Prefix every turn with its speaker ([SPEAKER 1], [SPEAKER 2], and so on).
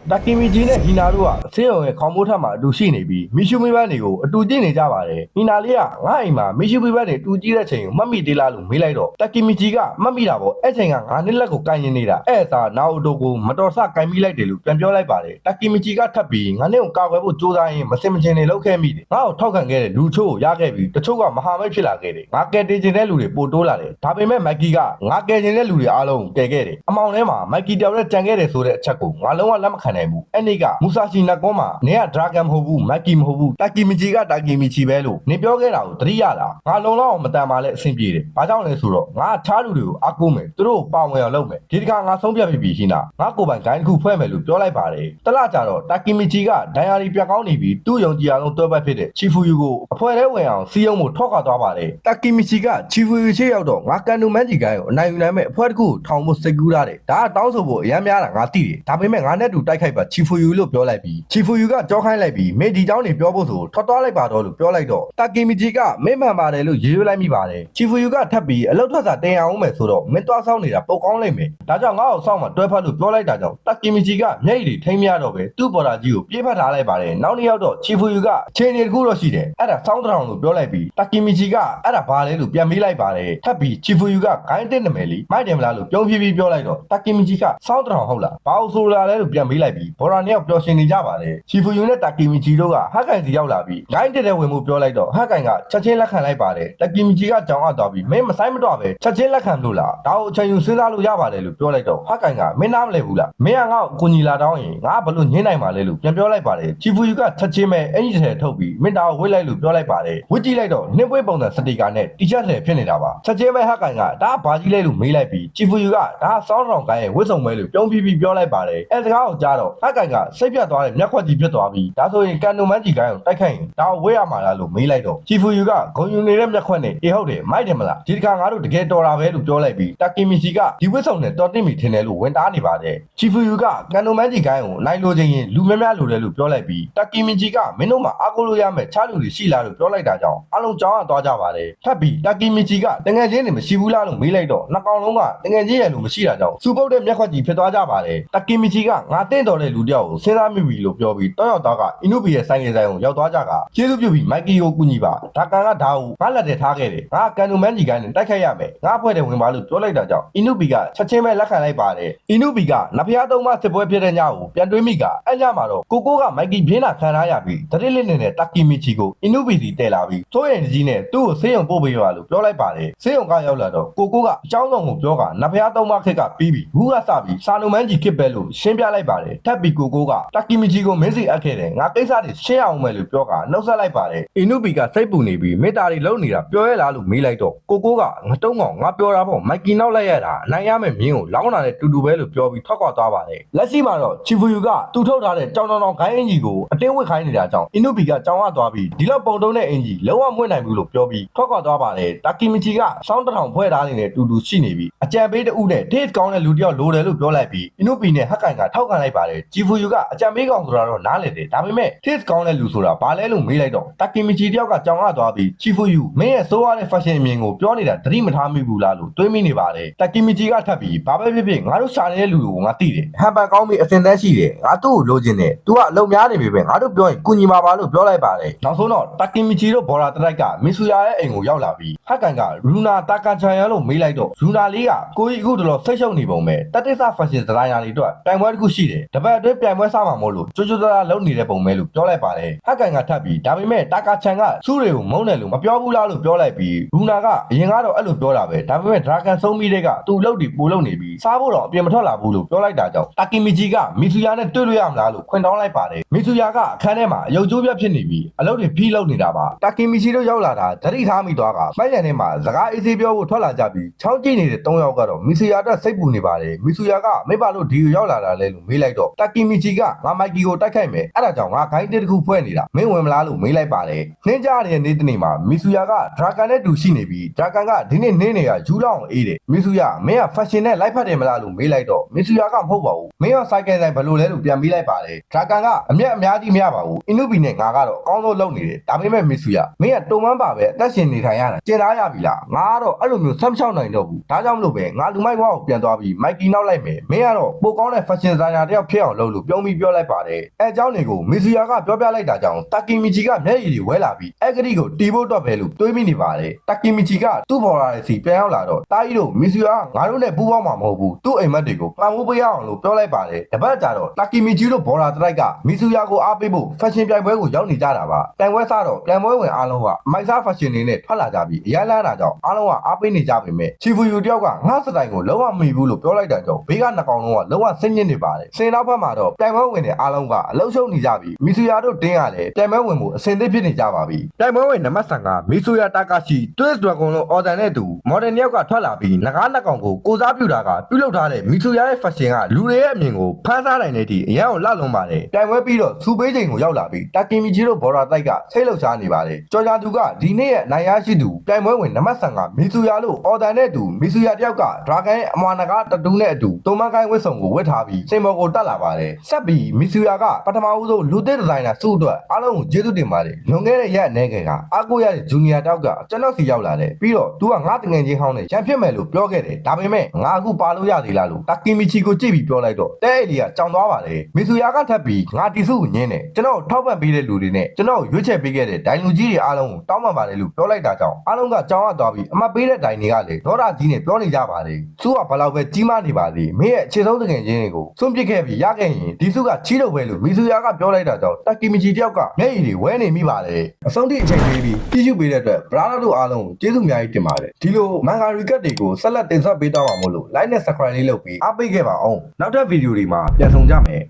[SPEAKER 1] တာကီမီဂျီနဲ့ဟီနာတို့ကဆေးရုံရဲ့ခေါင်းမိုးထပ်မှာအတူရှိနေပြီးမီရှူမီဘန်းတွေကိုအတူကြည့်နေကြပါတယ်ဟီနာလေးကငါ့အိမ်မှာမီရှူမီဘန်းတွေတူကြည့်တဲ့ချိန်ကိုမှတ်မိသေးလားလို့မေးလိုက်တော့တာကီမီဂျီကမှတ်မိတာပေါ့အဲ့ချိန်ကငါနှစ်လက်ကိုကိုင်နေနေတာအဲ့အစားနာအိုတိုကိုမတော်ဆကိုင်မိလိုက်တယ်လို့ပြန်ပြောလိုက်ပါတယ်တာကီမီဂျီကထပ်ပြီးငါနဲ့ကိုကာကွယ်ဖို့ကြိုးစားရင်မစင်မချင်းတွေလောက်ခဲ့မိတယ်ငါ့ကိုထောက်ခံခဲ့တဲ့လူချို့ကိုရခဲ့ပြီးတချို့ကမဟာမိတ်ဖြစ်လာခဲ့တယ်ငါကယ်တင်ချင်တဲ့လူတွေပိုတိုးလာတယ်ဒါပေမဲ့မိုက်ကီကငါကယ်ချင်တဲ့လူတွေအားလုံးကယ်ခဲ့တယ်အမောင်ထဲမှာမိုက်ကီတယောက်နဲ့ကြံခဲ့တယ်ဆိုတဲ့အချက်ကိုငါလုံးဝလက်မခံနိုင်ဘူးအဲ့နေ့ကမူဆာရှီနက်ကွန်မှာနင်ကဒရာဂန်မဟုတ်ဘူးမိုက်ကီမဟုတ်ဘူးတာကီမီဂျီကတာကီမီဂျီပဲလို့နင်ပြောခဲ့တာကိုသတိရတာငါလုံလောက်အောင်မတန်ပါလဲအဆင်ပြေတယ်ဘာကြောင့်လဲဆိုတော့ငါချားလူတွေကိုအကူမယ်သူတို့ကိုပါဝင်အောင်လုပ်မယ်ဒီတစ်ခါငါဆုံးဖြတ်ပြီဟိနာငါကိုပိုင်ဂိုင်းတစ်ခုဖွဲ့မယ်လို့ပြောလိုက်ပါတယ်တလကြတော့တာကီမီဂျီကဒိုင်ယာရီပြန်ကောင်းနေပြီးသူ့ယုံကြည်အောင်တွဲပတ်ဖြစ်တဲ့ချီဖူယူကိုအဖွဲ့ထဲဝင်အောင်စီးရုံးမှုထောက်ခါသွားပါတယ်တာကီမီဂျီကချီဖူယူချေရောက်တော့ငါကန်နူမန်ဂျီဂိုင်းကိုအနိုင်ယူနိုင်မဲ့အဖွဲ့တစ်ခုကိုထောင်ဖို့စိတ်ကူးထားတယ်ဒါကတောင်းဆိုဖို့အများများတာငါသိတယ်ဒါပေမဲ့ငါနဲ့တူတိုက်ခိုက်ပါချီဖူယူလို့ပြောလိုက်ပြီးချီဖူယူကကြောခိုင်းလိုက်ပြီးမေဒီเจ้าနေပြောဖို့ဆိုထွက်သွားလိုက်ပါတော့လို့ပြောလိုက်တော့တာကီမီဂျီကမင်းမှန်ပါတယ်လို့ရေးရွေးလိုက်မိပါတယ်ချီဖူယူကထပ်ပြီးအလောက်ထွက်စာတင်အောင်မယ်ဆိုတော့မင်းသွားဆောင်နေတာပုတ်ကောင်းလိုက်မယ်ဒါကြောင့်ငါ့ကိုစောင့်မှတွဲဖက်လို့ပြောလိုက်တာကြောင့်တာကီမီဂျီကမျက်ရည်တွေထိမ့်မရတော့ပဲသူ့ပေါ်တာကြီးကိုပြေးဖက်ထားလိုက်ပါတယ်နောက်နေ့ရောက်တော့ချီဖူယူကချိန်နေတခုတော့ရှိတယ်အဲ့ဒါစောင်းတောင်လို့ပြောလိုက်ပြီးတာကီမီဂျီကအဲ့ဒါဘာလဲလို့ပြန်မေးလိုက်ပါတယ်ထပ်ပြီးချီဖူယူကဂိုင်းတက်နမယ်လीမိုက်တယ်မလားလို့ပြုံးပြေးပြေးပြောလိုက်တော့တာကီမီဂျီကစောင်းတောင်ဟုတ်လားဘာလို့ဆိုလာလဲလို့ပြန်မေးလိုက်ပြီးဘော်ရာနှစ်ယောက်ပျော်ရွှင်နေကြပါတယ်ချီဖူယူနဲ့တာကီမီဂျီတို့ကဟက်ကန်စီရောက်လာပြီးဂိုင်းတက်တဲ့ဝင်မှုပြောလိုက်တော့ဟက်ကန်ကချက်ချင်းလက်ခံလိုက်ပါတယ်တာကီမီဂျီကကြောင်အပ်သွားပြီးမင်းမဆိုင်မတော့ပဲချက်ချင်းလက်ခံလို့လားဒါကိုအချိန်ယူစဉ်းစားလို့ရပါတယ်လို့ပြောလိုက်တော့ဟက်ကန်ကမင်းနားမလဲဘူးလားမင်းကငါ့ကိုကိုညီလာတောင်းရင်ငါဘလို့ညင်းနိုင်မှာလဲလို့ပြန်ပြောလိုက်ပါတယ်ချီဖူယူကချက်ချင်းပဲအင်ဂျီထဲထုတ်ပြီးမင်းသားကိုဝှေ့လိုက်လို့ပြောလိုက်ပါတယ်ဝှေ့ကြည့်လိုက်တော့နှင်းပွေးပုံစံစတီကာနဲ့တီရှပ်ထဲဖြစ်နေတာပါချက်ချင်းပဲဟက်ကန်ကဒါဘာကြီးလဲလို့မေးလိုက်ပြီးချီဖူယူကဒါစောင်းဆောင်ကိုင်းရဲ့ဝှစ်စုံပဲလို့ပြုံးပြီးပြောလိုက်ပါတယ်အဲစကားကိုကြားတော့ဟက်ကန်ကစိတ်ပြတ်သွားတဲ့မျက်ခွက်ကြီးဖြစ်သွားပြီးဒါဆိုရင်ကန်နိုမန်ကြီးကိုင်းကိုတိုက်ခိုက်ရင်ဒါကိုဝှေ့ရမှာလားလို့မေးလိုက်တော့ချီဖူယူကဂုံယူနေတဲ့မျက်ခွက်နဲ့အေးဟုတ်တယ်မိုက်တယ်မလားဒီတစ်ခါငါတို့တကယ်တော်တာပဲလို့ပြောလိုက်ပြီးတာကီမီဂျီကဒီဝှစ်စုံနဲ့တော်တင်မီထင်တယ်လို့ဝန်တားနေပါတယ်ချီဖူယူကကန်နိုမန်ကြီးကိုင်းကိုနိုင်လိုချင်ရင်လူများများလိုတယ်လို့ပြောလိုက်ပြီးတာကီမီဂျီကမင်းတို့မှာအားကိုးလို့ရမယ်ချားလူတွေရှိလားလို့ပြောလိုက်တာကြောင့်အလုံးကြောင်းရသွားကြပါတယ်ထပ်ပြီးတာကီမီဂျီကတငယ်ချင်းတွေမရှိဘူးလားလို့မေးလိုက်တော့နှစ်ကောင်လုံးကတငယ်ချင်းရလို့မရှိတာကြောင့်စူပုတ်တဲ့မျက်ခွက်ကြီးဖြစ်သွားကြပါတယ်တာကီမီဂျီကငါတင့်တော်တဲ့လူတယောက်ကိုစဉ်းစားမိပြီလို့ပြောပြီးတောက်ရောက်သားကအင်နုဘီရဲ့ဆိုင်ငယ်ဆိုင်ကိုရောက်သွားကြကကျေးဇူးပြုပြီးမိုက်ကီကိုကူညီပါဒါကန်ကဒါကိုငါလက်ထဲထားခဲ့တယ်ငါကန်နိုမန်ဂျီကိုင်းနဲ့တိုက်ခိုက်ရမယ်ငါအဖွဲ့တဲ့ဝင်ပါလို့ပြောလိုက်တာကြောင့်အင်နုဘီကချက်ချင်းပဲလက်ခံလိုက်ပါတယ်အင်နုဘီကနဖျားသုံးမစစ်ပွဲဖြစ်တဲ့ညကိုပြန်တွေးမိကအဲ့ညမှာတော့ကိုကမိုက်ကီပြင်းတာခံထားရပြီးတတိလစ်နေတဲ့တာကီမီဂျီကိုအင်နုဘီစီတဲလာပြီးစိုးရင်ကြီးနဲ့သူ့ကိုဆေးရုံပို့ပေးပါလို့ပြောလိုက်ပါတယ်ဆေးရုံကရောက်လာတော့ကိုကအကြောင်းစုံကိုပြောကနဖျားသုံးမခက်ကပြီးပြီဘူးကစပြီးစာနိုမန်ဂျီခစ်ပဲလို့ရှင်းပြလိုက်ပါတယ်ထပ်ပြီးကိုကတာကီမီဂျီကိုမင်းစီအပ်ခဲ့တယ်ငါကိစ္စတွေရှင်းအောင်မယ်လို့ပြောကနှုတ်ဆက်လိုက်ပါတယ်အင်နုဘီကစိတ်ပူနေပြီးမေတ္တာတွေလုံနေတာပြောရဲလားလို့မေးလိုက်တော့ကိုကငတုံးကောင်ငါပြောတာပေါ့မိုက်ကီနောက်လိုက်ရတာအနိုင်ရမယ်မြင်းကိုလောင်းတာနဲ့တူတူပဲလို့ပြောပြီးထွက်ခွာသွားပါတယ်လက်ရှိမှာတော့ချီဖူယူကတူထုတ်ထားတဲ့ကြောင်တောင်ဂိုင်းအင်ဂျီကိုအတင်းဝစ်ခိုင်းနေတာကြောင့်အင်နုဘီကကြောင်ရသွားပြီးဒီလောက်ပုံတုံးတဲ့အင်ဂျီလုံးဝမွင့်နိုင်ဘူးလို့ပြောပြီးထွက်ခွာသွားပါတယ်တာကီမီဂျီကစောင်းတစ်ထောင်ဖွဲ့ထားနေတဲ့တူတူရှိနေပြီးအကြံပေးတူနဲ့ဒေ့စ်ကောင်းတဲ့လူတယောက်လိုတယ်လို့ပြောလိုက်ပြီးအင်နုဘီနဲ့ဟက်ကန်ကထောက်ခံလိုက်ပါတယ်ချီဖူယူကအကြံပေးကောင်ဆိုတာတော့နားလည်တယ်ဒါပေမဲ့ဒေ့စ်ကောင်းတဲ့လူဆိုတာဘာလဲလို့မေးလိုက်တော့တာကီမီဂျီတယောက်ကကြောင်ရသွားပြီးချီဖူယူမင်းရဲ့ဆိုးရတဲ့ fashion အမြင်ကိုပြောနေတာသတိမထားမိဘူးလားလို့တွေးမိနေပါတယ်တာကီမီဂျီကထပ်ပြီးဘာပဲဖြစ်ဖြစ်ငါတို့ရှာနေတဲ့လူကိုငါသိတယ်ဟန်ပန်ကောင်းပြီးအစင်တန်းရှိတယ်ငါသူ့ကိုလိုချင်တယ်သူကအလုံများနေပြီပဲငါတို့ပြောရင်ကုညီမှာပါလို့ပြောလိုက်ပါတယ်နောက်ဆုံးတော့တာကီမီဂျီတို့ဘော်ရာတတိုက်ကမီဆူယာရဲ့အိမ်ကိုရောက်လာပြီးဟက်ကန်ကရူနာတာကာချန်ယန်လို့မေးလိုက်တော့ရူနာလေးကကိုကြီးအခုတလောဆိတ်ရှုပ်နေပုံပဲတတိဆ fashion ဒီဇိုင်နာတွေအတွက်တိုင်ပွဲတစ်ခုရှိတယ်တပတ်အတွင်းပြိုင်ပွဲစမှာမို့လို့ကြိုးကြိုးသားသားလုပ်နေတဲ့ပုံပဲလို့ပြောလိုက်ပါတယ်ဟက်ကန်ကထပ်ပြီးဒါပေမဲ့တာကာချန်ကစူးတွေကိုမုန်းတယ်လို့မပြောဘူးလားလို့ပြောလိုက်ပြီးရူနာကအရင်ကတော့အဲ့လိုပြောတာပဲဒါပေမဲ့ဒရာဂန်ဆုံးပြီးတဲ့ကသူ့လုပ်တွေပို့လုပ်နေပြီးစားဖို့တော့အပြင်မထွက်လာဘူးလို့ပြောလိုက်တာကြောင့်တာကီမီဂျီကမီဆူယာနဲ့တွေ့လို့ရမလားလို့ခွင်တောင်းလိုက်ပါတယ်မီဆူယာကအခန်းထဲမှာအယုတ်ကျိုးပြဖြစ်နေပြီးအလုပ်တွေဖိလုပ်နေတာပါတာကီမီဂျီတို့ရောက်လာတာဓတိထားမိသွားကမိုက်ရန်ထဲမှာစကားအေးဆေးပြောဖို့ထွက်လာကြပြီးချောင်းကြည့်နေတဲ့၃ယောက်ကတော့မီဆူယာအတွက်စိတ်ပူနေပါတယ်မီဆူယာကမေ့ပါလို့ဒီကိုရောက်လာတာလဲလို့မေးလိုက်တော့တာကီမီဂျီကငါမိုက်ကီကိုတိုက်ခိုက်မယ်အဲ့ဒါကြောင့်ငါဂိုင်းတစ်ခုဖွဲ့နေတာမင်းဝင်မလားလို့မေးလိုက်ပါတယ်နှင်းကြတဲ့နေ့တနေ့မှာမီဆူယာကဒရာဂန်နဲ့တူရှိနေပြီးဒရာဂန်ကဒီနေ့နှင်းနေရယူလောက်အောင်အေးတယ်မီဆူယာမင်းက fashion နဲ့လိုက်ဖက်တယ်မလားလို့မေးလိုက်တော့မီဆူယာကမဟုတ်ပါဘူးမင်းရောစိုက်ကယ်ဆိုင်ဘယ်လိုလဲလို့ပြန်မေးလိုက်ပါတယ်ဒရာဂန်ကအမျက်အများကြီးမရပါဘူးအင်နုဘီနဲ့ငါကတော့အကောင်းဆုံးလုပ်နေတယ်ဒါပေမဲ့မီဆူယာမင်းကတုံမန်းပါပဲအသက်ရှင်နေထိုင်ရတာကျင်သားရပြီလားငါကတော့အဲ့လိုမျိုးဆက်မချောက်နိုင်တော့ဘူးဒါကြောင့်မလို့ပဲငါလူမိုက်ဘွားကိုပြန်သွားပြီးမိုက်ကီနောက်လိုက်မယ်မင်းကတော့ပိုကောင်းတဲ့ fashion designer တယောက်ဖြစ် ဖြစ်အောင်လုပ်လို့ပြုံးပြီးပြောလိုက်ပါတယ်အဲအကြောင်းတွေကိုမီဆူယာကပြောပြလိုက်တာကြောင့်တာကီမီချီကမျက်ရည်တွေဝဲလာပြီးအဲ့ကတိကိုတီးဖို့တော့ပဲလို့တွေးမိနေပါတယ်တာကီမီချီကသူ့ဘော်လာရဲ့စီပြန်ရောက်လာတော့တာကြီးတို့မီဆူယာငါတို့နဲ့ပူးပေါင်းမှာမဟုတ်ဘူးသူ့အိမ်မက်တွေကိုမှန်ဖို့ပေးရအောင်လို့ပြောလိုက်ပါတယ်တပတ်ကြာတော့တာကီမီချီတို့ဘော်လာတရိုက်ကမီဆူယာကိုအားပေးဖို့ဖက်ရှင်ပြိုင်ပွဲကိုရောက်နေကြတာပါပြိုင်ပွဲစားတော့ပြိုင်ပွဲဝင်အားလုံးကအမိုက်စားဖက်ရှင်တွေနဲ့ထွက်လာကြပြီးအရန်လာတာကြောင့်အားလုံးကအားပေးနေကြပေမဲ့ချီဖူယူတယောက်ကငါစတိုင်ကိုလုံးဝမမီဘူးလို့ပြောလိုက်တာကြောင့်ဘေးကနှစ်ကောင်လုံးကလုံးဝဆင်းညစ်နေပါတယ်စင်နောက်ဘက်မှာတော့ပြိုင်ပွဲဝင်တဲ့အားလုံးကအလုံးရှုံနေကြပြီးမီဆူယာတို့တင်းရလဲပြိုင်ပွဲဝင်မှုအဆင်သင့်ဖြစ်နေကြပါပြီပြိုင်ပွဲဝင်နံပါတ်5ကမီဆူယာတာကာရှိတွစ်ဒရဂွန်လုံးအော်ဒန်နဲ့တူမော်ဒန်ယောက်ကထွက်လာပြီးငကားနှစ်ကောင်ကိုကိုစားပြုတာကပြုလုပ်ထားတဲ့မီဆူယာရဲ့ဖက်ရှင်ကလူတွေရဲ့အမြင်ကိုဖန်ဆားနိုင်တဲ့အထိအရန်ကိုလှလွန်ပါတယ်ပြိုင်ပွဲပြီးတော့စူပေးချိန်ကိုရောက်လာပြီးတာကီမီချီတို့ဘော်ရာတိုက်ကဆိတ်လှုပ်ရှားနေပါတယ်ကြော်ဂျာသူကဒီနေ့ရဲ့နိုင်ရရှိသူပြိုင်ပွဲဝင်နံပါတ်5ကမီဆူယာလို့အော်ဒန်နဲ့တူမီဆူယာတယောက်ကဒရာဂန်ရဲ့အမွာနဂါတတူးနဲ့အတူတုံမကိုင်းဝစ်ဆောင်ကိုဝတ်ထားပြီးစင်မော်ကိုတက်လာပါတယ်ဆက်ပြီးမီဆူယာကပထမဦးဆုံးလူသစ်ဒီဇိုင်နာစုအတွက်အားလုံးကိုကျေးဇူးတင်ပါတယ်လွန်ခဲ့တဲ့ရက်အနေငယ်ကအားကိုရတဲ့ဂျူနီယာတယောက်ကကျွန်တော်စီရောက်လာတယ်ပြီးတော့သူကငါတငယ်ချင်းဟောင်းနဲ့ရန်ဖြစ်မယ်လို့ပြောခဲ့တယ်ဒါပေမဲ့ငါအခုပါလို့ရသေးလားလို့တာကီမီချီကိုကြည့်ပြီးပြောလိုက်တော့တဲ့အဲ့ဒီကကြောင်သွားပါတယ်မီဆူယာကထပ်ပြီးငါတီစုကိုညင်းတယ်ကျွန်တော်ထောက်ပံ့ပေးတဲ့လူတွေနဲ့ကျွန်တော်ရွေးချယ်ပေးခဲ့တဲ့ဒိုင်လူကြီးတွေအားလုံးကိုတောင်းပန်ပါတယ်လို့ပြောလိုက်တာကြောင့်အားလုံးကကြောင်ရသွားပြီးအမတ်ပေးတဲ့ဒိုင်တွေကလည်းဒေါသကြီးနဲ့ပြောနေကြပါတယ်သူကဘလောက်ပဲကြီးမားနေပါသေးမင်းရဲ့အခြေဆုံးတငယ်ချင်းတွေကိုစွန့်ပစ်ခဲ့ပြီးရခဲ့ရင်ဒီစုကချီးလို့ပဲလို့မီဆူယာကပြောလိုက်တာကြောင့်တာကီမီချီတယောက်ကမျက်ရည်တွေဝဲနေမိပါတယ်အဆုံးထိအချိန်ပေးပြီးကြည့်ရှုပေးတဲ့အတွက်ဘရာလာတို့အားလုံးကိုကျေးဇူးအများကြီးတင်ပါတယ်ဒီလိုမန်ဂါရီကတ်တွေကိုဆက်လက်တင်ဆက်ပေးတော့မှာမို့လို့ like နဲ့ subscribe လေးလုပ်ပြီးအားပေးခဲ့ပါအောင်နောက်ထပ်ဗီဒီယိုတွေမှာပြန်ဆောင်ကြမယ်